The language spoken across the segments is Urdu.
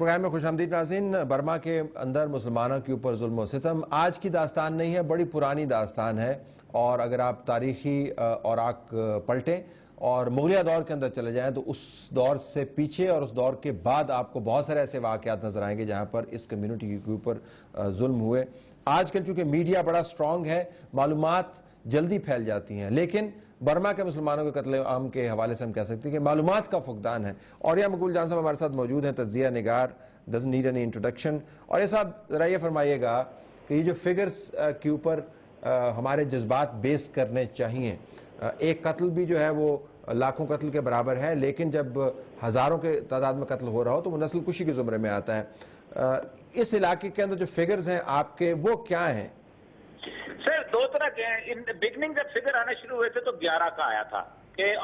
پروگرام میں خوش آمدید ناظرین۔ برما کے اندر مسلمانوں کے اوپر ظلم و ستم آج کی داستان نہیں ہے، بڑی پرانی داستان ہے، اور اگر آپ تاریخی اوراق پلٹیں اور مغلیہ دور کے اندر چلے جائیں تو اس دور سے پیچھے اور اس دور کے بعد آپ کو بہت سارے ایسے واقعات نظر آئیں گے جہاں پر اس کمیونٹی کے اوپر ظلم ہوئے۔ آج کل چونکہ میڈیا بڑا سٹرونگ ہے، معلومات جلدی پھیل جاتی ہیں، لیکن برما کے مسلمانوں کے قتل عام کے حوالے سے ہم کہہ سکتے ہیں کہ معلومات کا فقدان ہے۔ اور یہ مقبول جان صاحب ہمارے ساتھ موجود ہیں، تجزیہ نگار، doesn't need any introduction۔ اور یہ صاحب ذرا یہ فرمائیے گا کہ یہ جو فگرز کے اوپر ہمارے جذبات بیس کرنے چاہیے، ایک قتل بھی جو ہے وہ لاکھوں قتل کے برابر ہے، لیکن جب ہزاروں کے تعداد میں قتل ہو رہا ہو تو وہ نسل کشی کے زمرے میں آتا ہے۔ اس علاقے کے اندر جو فگرز ہیں آپ کے وہ کیا ہیں؟ سر دو طرح کے ہیں۔ بگننگ جب فگر آنا شروع ہوئے تھے تو 11 کا آیا تھا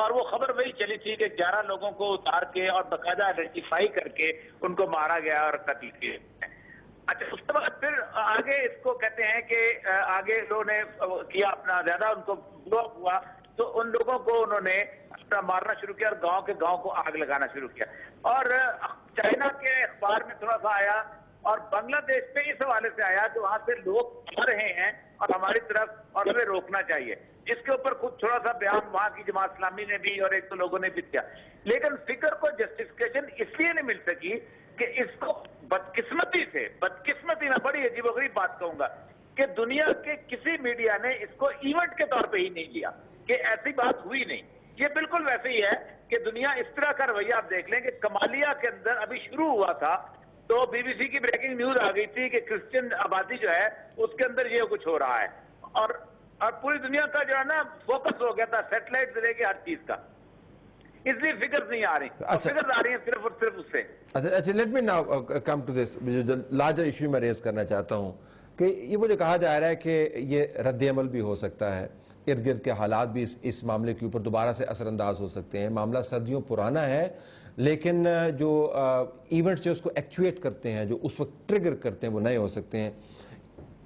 اور وہ خبر وہی چلی تھی کہ 11 لوگوں کو اتار کے اور باقاعدہ آئیڈینٹیفائی کر کے ان کو مارا گیا اور قتل کیے۔ اچھا، اس کے بعد پھر آگے اس کو کہتے ہیں کہ آگے لوگوں نے کیا اپنا زیادہ ان کو بلو اپ ہوا تو ان لوگوں کو انہوں نے اپنا مارنا شروع کیا اور گاؤں کو آگ لگانا شروع کیا۔ اور چائنا کے اخبار میں تھوڑا سا آیا اور بنگلہ دیش پہ اس حوالے سے آیا کہ وہاں سے لوگ آ رہے ہیں اور ہماری طرف اور ہمیں روکنا چاہیے، جس کے اوپر خود تھوڑا سا بیان وہاں کی جماعت اسلامی نے بھی اور ایک دو لوگوں نے بھی کیا۔ لیکن فکر کو جسٹیفیکیشن اس لیے نہیں مل سکی کہ اس کو بدقسمتی میں بڑی عجیب و غریب بات کہوں گا کہ دنیا کے کسی میڈیا نے اس کو ایونٹ کے طور پہ ہی نہیں لیا کہ ایسی بات ہوئی نہیں۔ یہ بالکل ویسے ہی ہے کہ دنیا اس طرح کا رویہ آپ دیکھ لیں کہ کمالیہ کے اندر ابھی شروع ہوا تھا تو بی بی سی کی بریکنگ نیوز آ گئی تھی کہ کرسچن آبادی جو ہے اس کے اندر یہ کچھ ہو رہا ہے، اور پوری دنیا کا جو ہے نا فوکس ہو گیا تھا سیٹلائٹ سے لے کے ہر چیز کا، اس لیے فگرز نہیں آ رہی، فگرز آ رہی ہیں صرف اور صرف اس سے۔ اچھا let me now come to this larger issue میں ریز کرنا چاہتا ہوں کہ یہ مجھے کہا جا رہا ہے کہ یہ رد عمل بھی ہو سکتا ہے، ارد گرد کے حالات بھی اس معاملے کے اوپر دوبارہ سے اثر انداز ہو سکتے ہیں۔ معاملہ صدیوں پرانا ہے، لیکن جو ایونٹس جو اس کو ایکچویٹ کرتے ہیں، جو اس وقت ٹریگر کرتے ہیں، وہ نئے ہو سکتے ہیں۔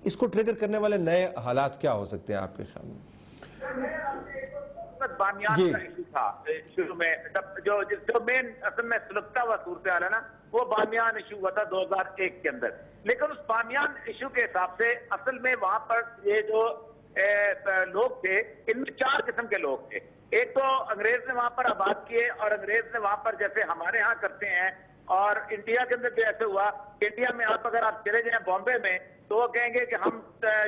اس کو ٹریگر کرنے والے نئے حالات کیا ہو سکتے ہیں آپ کے خیال میں؟ بامیان کا ایشو تھا شروع میں، جو مین اصل میں سلگتا ہوا صورتحال ہے نا، وہ بامیان ایشو ہوا تھا 2001 کے اندر۔ لیکن اس بامیان ایشو کے حساب سے اصل میں وہاں پر یہ جو لوگ تھے، ان میں 4 قسم کے لوگ تھے۔ ایک تو انگریز نے وہاں پر آباد کیے اور انگریز نے وہاں پر جیسے ہمارے ہاں کرتے ہیں، اور انڈیا کے اندر بھی ایسے ہوا کہ انڈیا میں اگر آپ چلے جائیں بامبے میں تو وہ کہیں گے کہ ہم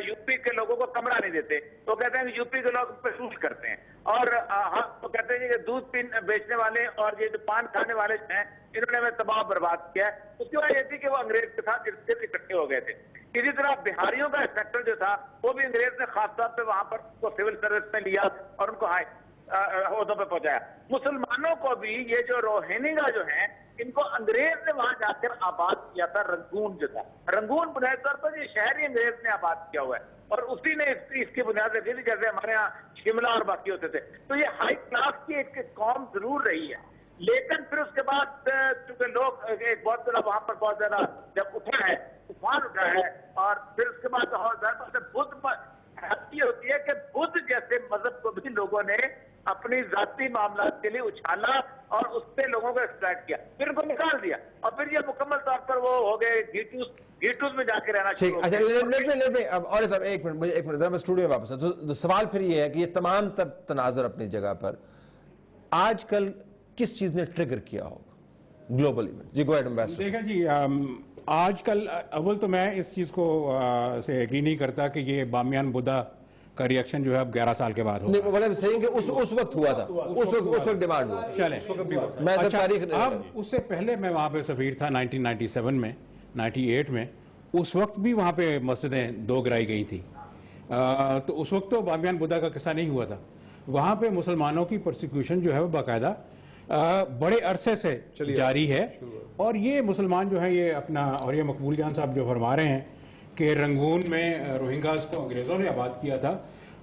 یو پی کے لوگوں کو کمرہ نہیں دیتے، تو کہتے ہیں کہ یو پی کے لوگ پہ سوٹ کرتے ہیں، اور ہم کہتے ہیں کہ دودھ بیچنے والے اور یہ جو پان کھانے والے ہیں انہوں نے ہمیں تباہ برباد کیا ہے۔ اس کی وجہ یہ تھی کہ وہ انگریز کے ساتھ اکٹھے ہو گئے تھے۔ اسی طرح بہاریوں کا سیکٹر جو تھا وہ بھی انگریز نے خاص طور پہ وہاں پر سول سروس میں لیا اور ان کو عہدوں پہ پہنچایا۔ مسلمانوں کو بھی یہ جو روہینگا جو ہیں، ان کو انگریز نے وہاں جا کر آباد کیا تھا، رنگون جو تھا، رنگون بنیادی طور پر یہ شہر ہی انگریز نے آباد کیا ہوا ہے، اور اسی نے اس کی بنیاد رکھی تھی، جیسے ہمارے یہاں شملہ اور باقی ہوتے تھے۔ تو یہ ہائی کلاس کی ایک قوم ضرور رہی ہے، لیکن پھر اس کے بعد چونکہ لوگ ایک بہت بڑا وہاں پر بہت زیادہ جب اٹھا ہے، طوفان اٹھا ہے، اور پھر اس کے بعد بدھ یہ ہوتی ہے کہ بدھ جیسے مذہب کو بھی لوگوں نے اپنی ذاتی معاملات کے لیے اچھالا اور اس پہ لوگوں کو ایکسٹریکٹ کیا، پھر ان کو نکال دیا، اور پھر یہ مکمل طور پر وہ ہو گئے گیٹوز میں جا کے رہنا شروع ہو گئے۔ اور صاحب ایک منٹ میں اسٹوڈیو میں واپس تو سوال پھر یہ ہے کہ یہ تمام تناظر اپنی جگہ پر آج کل کس چیز نے ٹریگر کیا ہوگا گلوبل ایونٹ؟ جی گو ایڈ ایمبیسڈر۔ دیکھیں جی، آج کل اول تو میں اس چیز کو سے ایگری نہیں کرتا کہ یہ بامیان بدھا کا ریاکشن جو ہے اب 11 سال کے بعد ہو، مطلب صحیح کہ اس وقت ہوا تھا، اس وقت ڈیمانڈ ہوا۔ چلیں میں اب اس سے پہلے میں وہاں پہ سفیر تھا 1997 میں 98 میں، اس وقت بھی وہاں پہ مسجدیں 2 گرائی گئی تھی، تو اس وقت تو بامیان بدھا کا قصہ نہیں ہوا تھا۔ وہاں پہ مسلمانوں کی پرسیکیوشن جو ہے وہ باقاعدہ بڑے عرصے سے جاری ہے، اور یہ مسلمان جو ہیں یہ اپنا، اور یہ مقبول جان صاحب جو فرما رہے ہیں کہ رنگون میں روہنگاز کو انگریزوں نے آباد کیا تھا،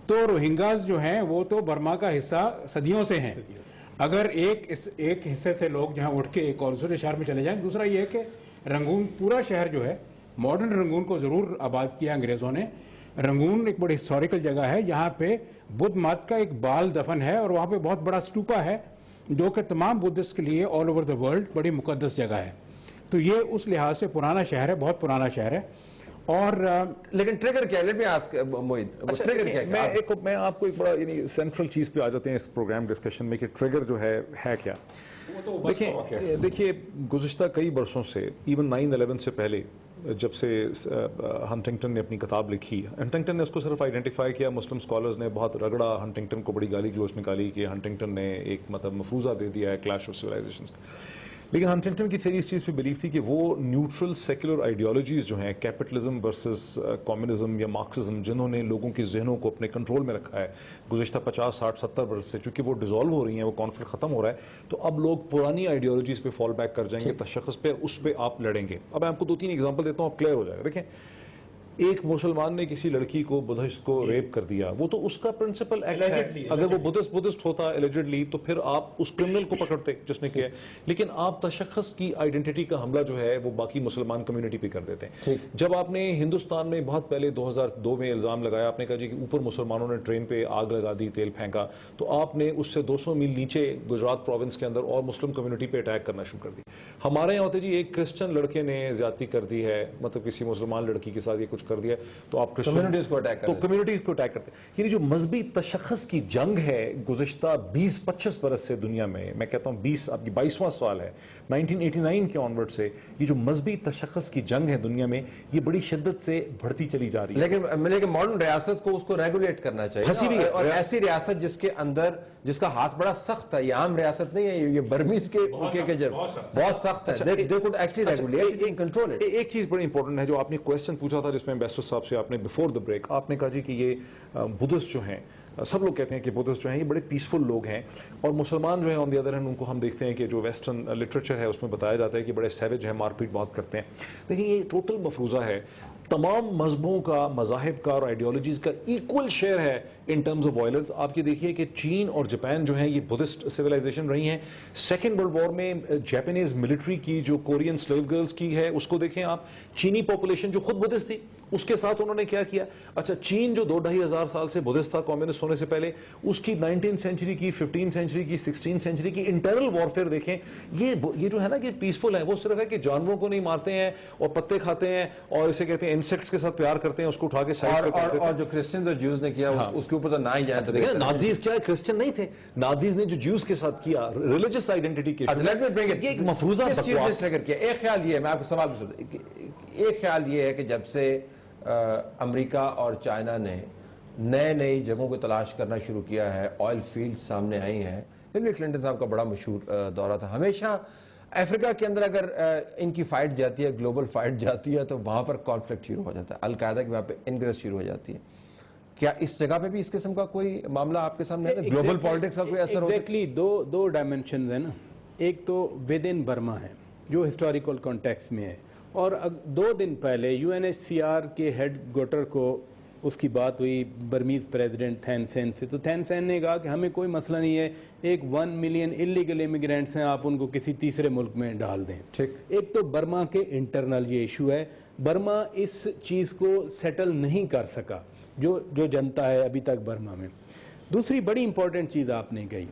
تو روہنگاز جو ہیں وہ تو برما کا حصہ صدیوں سے ہیں۔ اگر ایک حصے سے لوگ جو ہیں اٹھ کے ایک اور دوسرے شہر میں چلے جائیں، دوسرا یہ ہے کہ رنگون پورا شہر جو ہے، ماڈرن رنگون کو ضرور آباد کیا انگریزوں نے۔ رنگون ایک بڑی ہسٹوریکل جگہ ہے، یہاں پہ بدھ مت کا ایک بال دفن ہے، اور وہاں پہ بہت بڑا سٹوپا ہے جو کہ تمام بدھسٹ کے لیے آل اوور دا ورلڈ بڑی مقدس جگہ ہے۔ تو یہ اس لحاظ سے پرانا شہر ہے، بہت پرانا شہر ہے. اور لیکن ٹریگر کیا ہے؟ ٹریگر کیا ہے؟ میں آپ کو ایک بڑا یعنی سینٹرل چیز پہ آ جاتے ہیں اس پروگرام ڈسکشن میں کہ ٹریگر جو ہے کیا. دیکھیے گزشتہ کئی برسوں سے ایون 9/11 سے پہلے جب سے ہنٹنگٹن نے اپنی کتاب لکھی، ہنٹنگٹن نے اس کو صرف آئیڈینٹیفائی کیا، مسلم اسکالرز نے بہت رگڑا ہنٹنگٹن کو، بڑی گالی گلوچ نکالی کہ ہنٹنگٹن نے ایک مطلب مفروضہ دے دیا ہے کلیش آف سویلائزیشنز کا. لیکن ہنٹنگٹن کی تھیری اس چیز پہ بلیو تھی کہ وہ نیوٹرل سیکولر آئیڈیالوجیز جو ہیں، کیپٹلزم ورسز کمیونزم یا مارکسزم، جنہوں نے لوگوں کے ذہنوں کو اپنے کنٹرول میں رکھا ہے گزشتہ 50 60 70 برس سے، چونکہ وہ ڈیزالو ہو رہی ہیں، وہ کانفلکٹ ختم ہو رہا ہے، تو اب لوگ پرانی آئیڈیالوجیز پہ فال بیک کر جائیں گے، تشخص پہ، اس پہ آپ لڑیں گے. اب میں آپ کو 2-3 ایگزامپل دیتا ہوں، آپ کلیئر ہو جائے گا. دیکھیں، ایک مسلمان نے کسی لڑکی کو بدھسٹ کو ریپ کر دیا، وہ تو اس کا پرنسپل ایکٹ ہے. اگر وہ بدھسٹ ہوتا ایلیجڈلی تو پھر آپ اس کرمنل کو پکڑتے جس نے کیا ہے، لیکن آپ تشخص کی آئیڈینٹی کا حملہ جو ہے وہ باقی مسلمان کمیونٹی پہ کر دیتے ہیں. جب آپ نے ہندوستان میں بہت پہلے 2002 میں الزام لگایا، آپ نے کہا جی کہ اوپر مسلمانوں نے ٹرین پہ آگ لگا دی، تیل پھینکا، تو آپ نے اس سے 200 میل نیچے گجرات پروونس کے اندر اور مسلم کمیونٹی پہ اٹیک کرنا شروع کر دی. ہمارے یہاں ہوتے جی ایک کرسچن لڑکے نے زیادتی کر دی ہے، مطلب کسی مسلمان لڑکی کے ساتھ یہ کچھ کر دیا، تو آپ کمیونٹیز کو اٹیک کرتے ہیں. یعنی جو مذہبی تشخص کی جنگ ہے گزشتہ 20-25 برس سے دنیا میں کہتا ہوں 22واں سال ہے 1989 کے آنورڈ سے، یہ جو مذہبی تشخص کی جنگ ہے دنیا میں، یہ بڑی شدت سے بڑھتی چلی جا رہی ہے. لیکن ماڈرن ریاست کو اس کو ریگولیٹ کرنا چاہیے، اور ایسی ریاست جس کے اندر جس کا ہاتھ بڑا سخت ہے، یہ عام ریاست نہیں ہے، یہ برمیز کے بہت سخت ہے. ایک چیز بڑی امپورٹنٹ ہے جو آپ نے کویسچن پوچھا تھا، جس میں ایمبیسڈر صاحب سے آپ نے بفور دا بریک آپ نے کہا جی کہ یہ بدھسٹ جو ہیں، سب لوگ کہتے ہیں کہ بدھسٹ جو ہیں یہ بڑے پیسفل لوگ ہیں، اور مسلمان جو ہیں آن دی ادر ہینڈ ان کو ہم دیکھتے ہیں کہ جو ویسٹرن لٹریچر ہے اس میں بتایا جاتا ہے کہ بڑے سیویج ہیں، مار پیٹ بہت کرتے ہیں. دیکھیں یہ ٹوٹل مفروضہ ہے. تمام مذہبوں کا، مذاہب کا اور آئیڈیالوجیز کا ایکول شیئر ہے ان ٹرمز آف وائلنس. آپ یہ دیکھیے کہ چین اور جاپان جو ہیں یہ بدھسٹ سویلائزیشن رہی ہیں. سیکنڈ ورلڈ وار میں جاپانیز ملٹری کی جو کورین سلیو گرلز کی ہے اس کو دیکھیں آپ، چینی پاپولیشن جو خود بدھسٹ تھی اس کے ساتھ انہوں نے کیا کیا. اچھا چین جو 2-2.5 ہزار سال سے بدھسٹ تھا کمیونسٹ ہونے سے پہلے، اس کی 19 سینچری کی، 15 سینچری کی، 16 سینچری کی انٹرنل وارفیئر دیکھیں. یہ جو ہے نا کہ پیسفل ہے، وہ صرف ہے کہ جانوروں کو نہیں مارتے ہیں اور پتے کھاتے ہیں اور اسے کہتے ہیں انسیکٹس کے ساتھ پیار کرتے ہیں، اس کو اٹھا کے سائڈ پہ کرتے ہیں. اور جو کرسچنز اور جیوز نے کیا اس کے اوپر تو نہ ہی جائیں. نازیز کیا کرسچن نہیں تھے، نازیز نے جو جیوز کے ساتھ کیا ریلیجس آئیڈینٹی کے ایک مفروضہ کیا. ایک خیال یہ ہے، میں آپ کو سوال پوچھتا ہوں، ایک خیال یہ ہے کہ جب سے امریکہ اور چائنا نے نئی جگہوں کو تلاش کرنا شروع کیا ہے، آئل فیلڈ سامنے آئی ہیں. ہلری کلنٹن صاحب کا بڑا مشہور دورہ تھا. ہمیشہ افریقہ کے اندر اگر ان کی فائٹ جاتی ہے، گلوبل فائٹ جاتی ہے، تو وہاں پر کانفلکٹ شروع ہو جاتا ہے، القاعدہ کی وہاں پہ انگریز شروع ہو جاتی ہے. کیا اس جگہ پہ بھی اس قسم کا کوئی معاملہ آپ کے سامنے ہے؟ گلوبل پالیٹکس کا کوئی اثر ہوتا ہے؟ ایگزیکٹلی دو ڈائمنشنز ہیں نا. ایک تو ود ان برما ہے جو ہسٹوریکل کانٹیکسٹ میں ہے، اور 2 دن پہلے UNHCR کے ہیڈ کوارٹر کو اس کی بات ہوئی برمیز پریزیڈنٹ تھین سین سے، تو تھین سین نے کہا کہ ہمیں کوئی مسئلہ نہیں ہے، 1 ملین انلیگل امیگرینٹس ہیں، آپ ان کو کسی تیسرے ملک میں ڈال دیں. ایک تو برما کے انٹرنل یہ ایشو ہے، برما اس چیز کو سیٹل نہیں کر سکا جو جنتا ہے ابھی تک برما میں. دوسری بڑی امپورٹنٹ چیز آپ نے کہی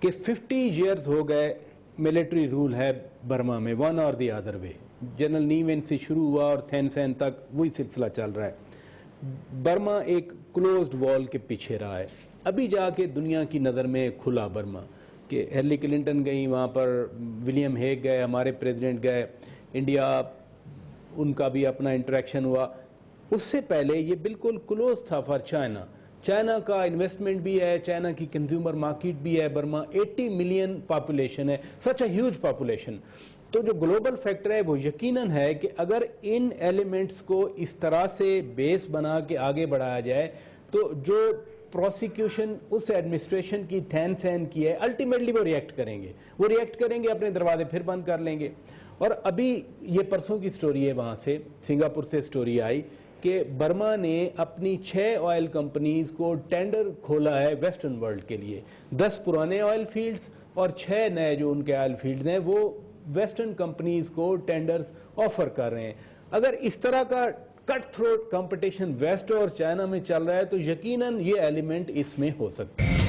کہ 50 ایئرز ہو گئے ملٹری رول ہے برما میں، ون اور the other way. General Nivin سے شروع ہوا اور تھین سین تک وہی سلسلہ چل رہا ہے. برما ایک کلوزڈ وال کے پیچھے رہا ہے. ابھی جا کے دنیا کی نظر میں کھلا برما، کہ ہلری کلنٹن گئی وہاں پر، ولیم ہیگ گئے، ہمارے پریزیڈنٹ گئے، انڈیا ان کا بھی اپنا انٹریکشن ہوا. اس سے پہلے یہ بالکل کلوز تھا فار چائنا کا انویسٹمنٹ بھی ہے، چائنا کی کنزیومر مارکیٹ بھی ہے. برما 80 ملین پاپولیشن ہے، سچ اے ہیوج پاپولیشن. تو جو گلوبل فیکٹر ہے وہ یقیناً ہے کہ اگر ان ایلیمنٹس کو اس طرح سے بیس بنا کے آگے بڑھایا جائے تو جو پروسیکیوشن اس ایڈمنسٹریشن کی تھین سین کی ہے، الٹیمیٹلی وہ ریئیکٹ کریں گے، اپنے دروازے پھر بند کر لیں گے. اور ابھی یہ پرسوں کی سٹوری ہے، وہاں سے سنگاپور سے سٹوری آئی کہ برما نے اپنی 6 آئل کمپنیز کو ٹینڈر کھولا ہے ویسٹرن ورلڈ کے لیے. 10 پرانے آئل فیلڈز اور 6 نئے جو ان کے آئل فیلڈز ہیں وہ ویسٹرن کمپنیز کو ٹینڈرز آفر کر رہے ہیں. اگر اس طرح کا کٹ تھروٹ کمپٹیشن ویسٹ اور چائنا میں چل رہا ہے تو یقیناً یہ ایلیمنٹ اس میں ہو سکتا ہے.